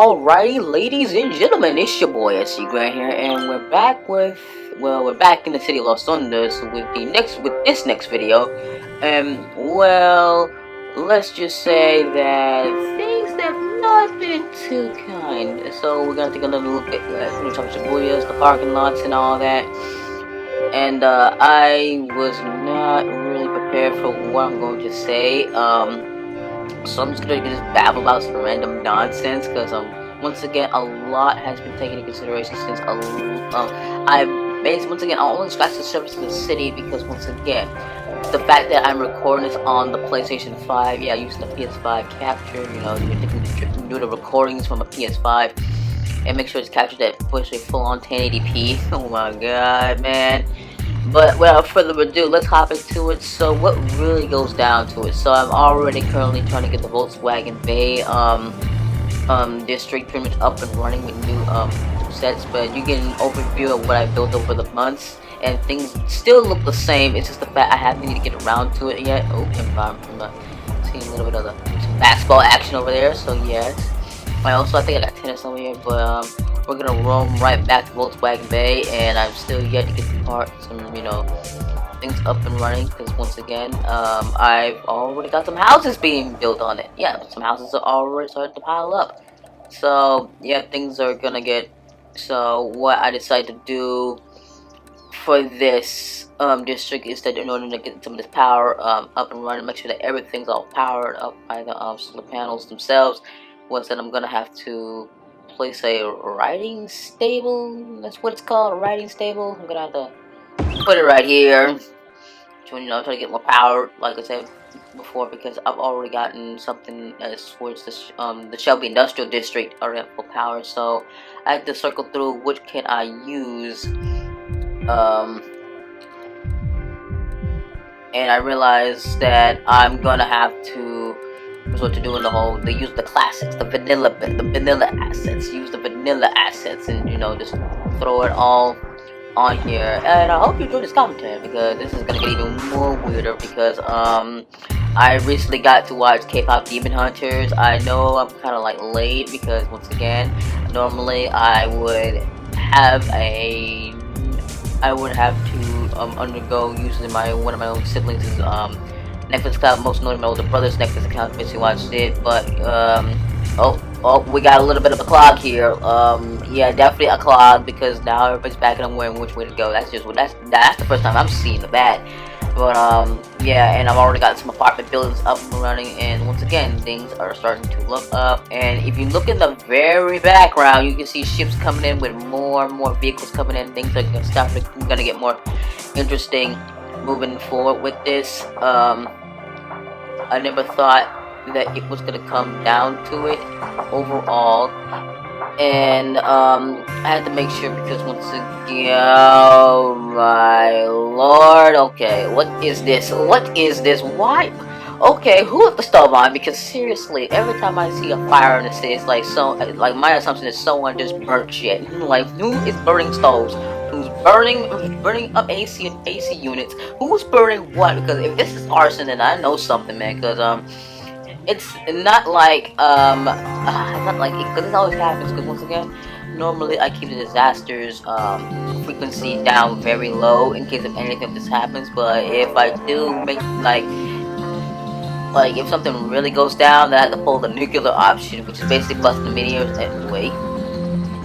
Alrighty, ladies and gentlemen, it's your boy SCGRANT here, and we're back in the city of Los Ondas with this next video, and let's just say that things have not been too kind. So we're gonna take a little look at Shibuyas, the parking lots, and all that. And I was not really prepared for what I'm going to say. So I'm just gonna just babble about some random nonsense because once again a lot has been taken into consideration since I only scratched the surface of the city because once again the fact that I'm recording this on the PlayStation 5, yeah, using the PS5 capture, you do the recordings from a PS5 and make sure it's captured at full-on 1080p. Oh my god, man. But without further ado, let's hop into it. So what really goes down to it? So I'm already currently trying to get the Volkswagen Bay district pretty much up and running with new sets, but you get an overview of what I built over the months, and things still look the same. It's just the fact I haven't need to get around to it yet. Oh, I'm seeing a little bit of the basketball action over there. So yes, I think I got tennis over here, but we're gonna roam right back to Volkswagen Bay, and I'm still yet to get the parts and things up and running because once again I've already got some houses being built on it. Yeah, some houses are already starting to pile up. So yeah, things are gonna get. So what I decided to do for this district is that in order to get some of this power up and running, make sure that everything's all powered up by the solar panels themselves, was that I'm gonna have to place a riding stable. That's what it's called, a riding stable. I'm gonna have to put it right here to try to get more power, like I said before, because I've already gotten something as towards this the Shelby Industrial District already have full power. So I had to circle through which can I use, and I realized that I'm gonna have to resort to doing they use the classics, the vanilla assets, and just throw it all on here. And I hope you enjoy this commentary because this is gonna get even more weirder because I recently got to watch K-pop Demon Hunters. I know I'm kind of like late because once again normally I would have to undergo using one of my own siblings' Netflix account, most notably my older brother's Netflix account, basically watched it, but we got a little bit of a clog here. Yeah, definitely a clog because now everybody's back and I'm wondering which way to go. That's the first time I'm seeing that. But yeah, and I've already got some apartment buildings up and running, and once again things are starting to look up. And if you look in the very background, you can see ships coming in with more and more vehicles coming in. Things are gonna get more interesting moving forward with this. I never thought that it was gonna come down to it overall, and I had to make sure because once again, oh my lord, okay, what is this? Why? Okay, who left the stove on? Because seriously, every time I see a fire in the city, it's like my assumption is someone just burnt shit. Like, who is burning stoves? Who's burning up AC units? Who's burning what? Because if this is arson, then I know something, man. Because it's not like because this always happens. Because once again, normally I keep the disasters frequency down very low in case of anything of this happens. But if I do make like if something really goes down, then I have to pull the nuclear option, which is basically busting the meteors. Wait,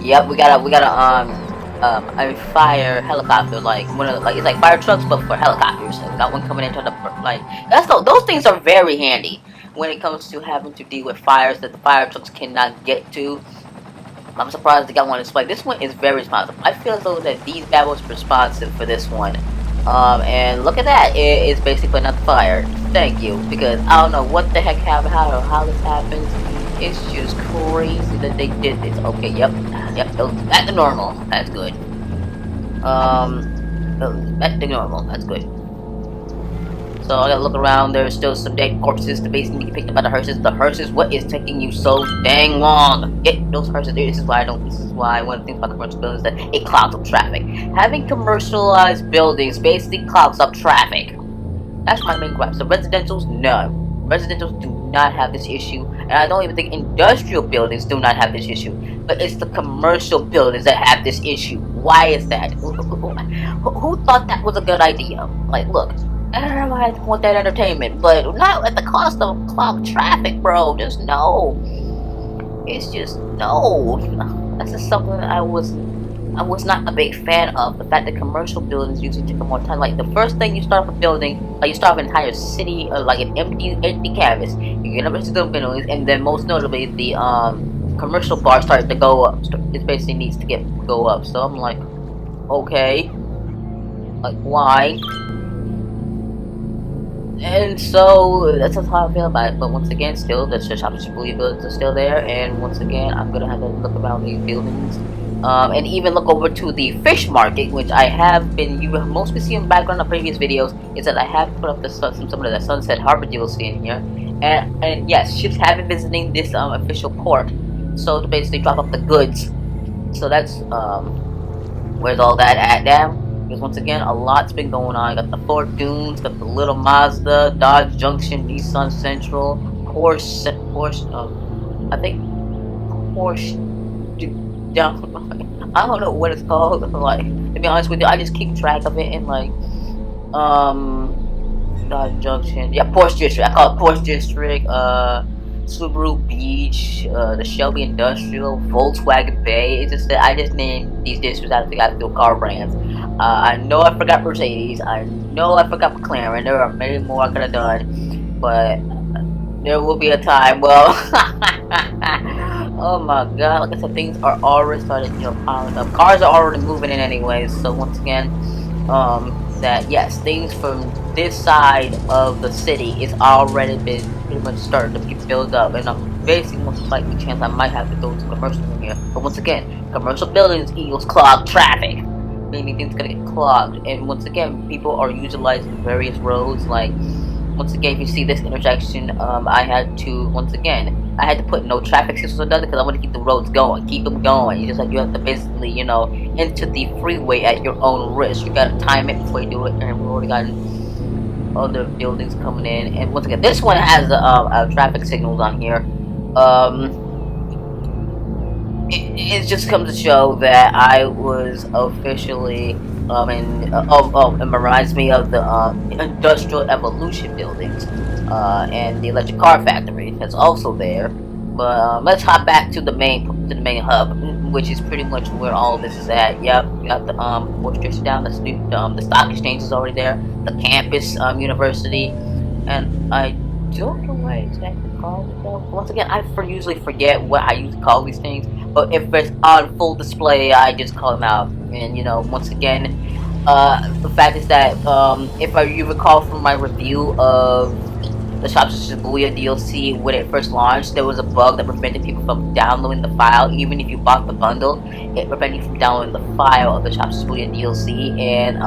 yep, we got a fire helicopter, it's like fire trucks but for helicopters. So got one coming in trying to those things are very handy when it comes to having to deal with fires that the fire trucks cannot get to. I'm surprised they got one that's this one is very responsive. I feel as though that these bad boys are responsive for this one. And look at that, it is basically not the fire. Thank you, because I don't know what the heck happened, how this happens. It's just crazy that they did this. Okay, yep, back to normal. That's good. Back to normal. That's good. So I gotta look around. There's still some dead corpses. The basement get picked up by the hearses. The hearses. What is taking you so dang long? Get those hearses. This is why one of the things about commercial buildings is that it clogs up traffic. Having commercialized buildings basically clogs up traffic. That's my main gripe. So residentials, no. Residentials do not have this issue And I don't even think industrial buildings do not have this issue. But it's the commercial buildings that have this issue. Why is that? Who thought that was a good idea? Like, look, everybody want that entertainment, but not at the cost of clogged traffic, bro. Just no. It's just no. That's just something that I was not a big fan of. The fact that commercial buildings usually take more time. Like the first thing you start off a building, like you start off an entire city, like an empty canvas. You get up into the buildings, and then most notably the commercial bar started to go up. It basically needs to go up. So I'm like, okay, like why? And so that's how I feel about it. But once again, still the Shopping Shibuya buildings are still there, and once again, I'm gonna have to look around these buildings. And even look over to the fish market, which I have been, you will mostly see in the background of previous videos, is that I have put up some of the Sunset Harbor DLC in here. And yes, ships have been visiting this official port, so to basically drop off the goods. So that's where's all that at now? Because once again, a lot's been going on. Got the Fort Dunes, got the Little Mazda, Dodge Junction, Nissan Central, Porsche, I think Porsche. I don't know what it's called. Like, to be honest with you, I just keep track of it in like Dodge Junction. Yeah, Porsche District. I call it Porsche District. Subaru Beach, the Shelby Industrial, Volkswagen Bay. It's just that I just named these districts after the actual car brands. I know I forgot Mercedes. I know I forgot McLaren. There are many more I could have done, but there will be a time. Well. Oh my god, like I said, things are already starting, piling up. Cars are already moving in anyways, so once again, that yes, things from this side of the city is already been pretty much starting to get built up, and I'm basically most likely chance I might have to go to commercial in here. But once again, commercial buildings equals clogged traffic, meaning things gonna get clogged, and once again, people are utilizing various roads, like, once again, if you see this intersection, I had to put no traffic signals or nothing because I want to keep the roads going, keep them going. You have to basically, enter the freeway at your own risk. You gotta time it before you do it, and we've already got other buildings coming in. And once again, this one has traffic signals on here. It just comes to show that I was officially, it reminds me of the Industrial Evolution buildings, and the electric car factory that's also there. But let's hop back to the main hub, which is pretty much where all of this is at. Yep, you got the Porsche District down, the stock exchange is already there, the campus university, and I don't know what exactly call it though. Once again, I usually forget what I used to call these things, but if it's on full display, I just call them out. And once again, the fact is that if you recall from my review of the Cities Skylines DLC when it first launched, there was a bug that prevented people from downloading the file. Even if you bought the bundle, it prevented you from downloading the file of the Cities Skylines DLC. And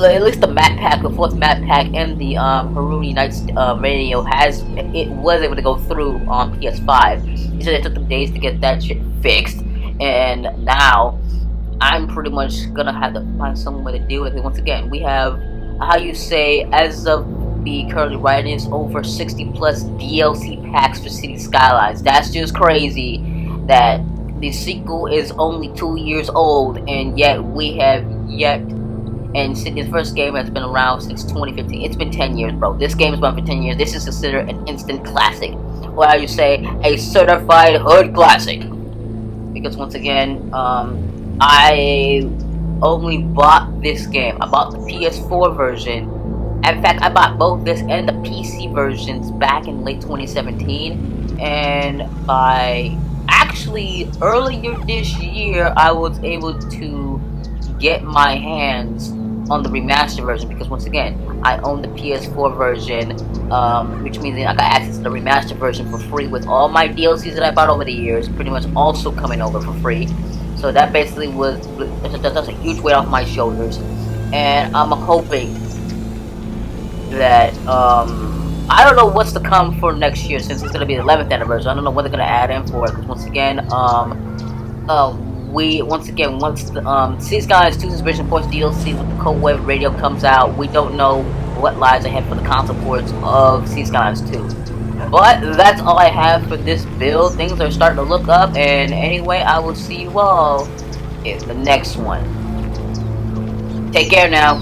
at least the map pack, the fourth map pack, and the Haruni Nights radio was able to go through on PS5. He said it took them days to get that shit fixed, and now I'm pretty much gonna have to find some way to deal with it. Once again, we have, as of the currently writing, is over 60 plus DLC packs for Cities Skylines. That's just crazy that the sequel is only 2 years old, and yet and this first game has been around since 2015. It's been 10 years, bro. This game has been for 10 years. This is considered an instant classic. Or how you say, a certified hood classic. Because once again, I only bought this game. I bought the PS4 version. In fact, I bought both this and the PC versions back in late 2017. And by actually earlier this year, I was able to get my hands on the remastered version, because once again, I own the PS4 version, which means that I got access to the remastered version for free with all my DLCs that I bought over the years, pretty much also coming over for free. So that basically that's a huge weight off my shoulders, and I'm hoping that I don't know what's to come for next year, since it's gonna be the 11th anniversary. I don't know what they're gonna add in for it, because once again, once the Cities Skylines 2's Vision Ports DLC with the Cold Wave radio comes out, we don't know what lies ahead for the console ports of Cities Skylines 2. But that's all I have for this build. Things are starting to look up, and anyway, I will see you all in the next one. Take care now.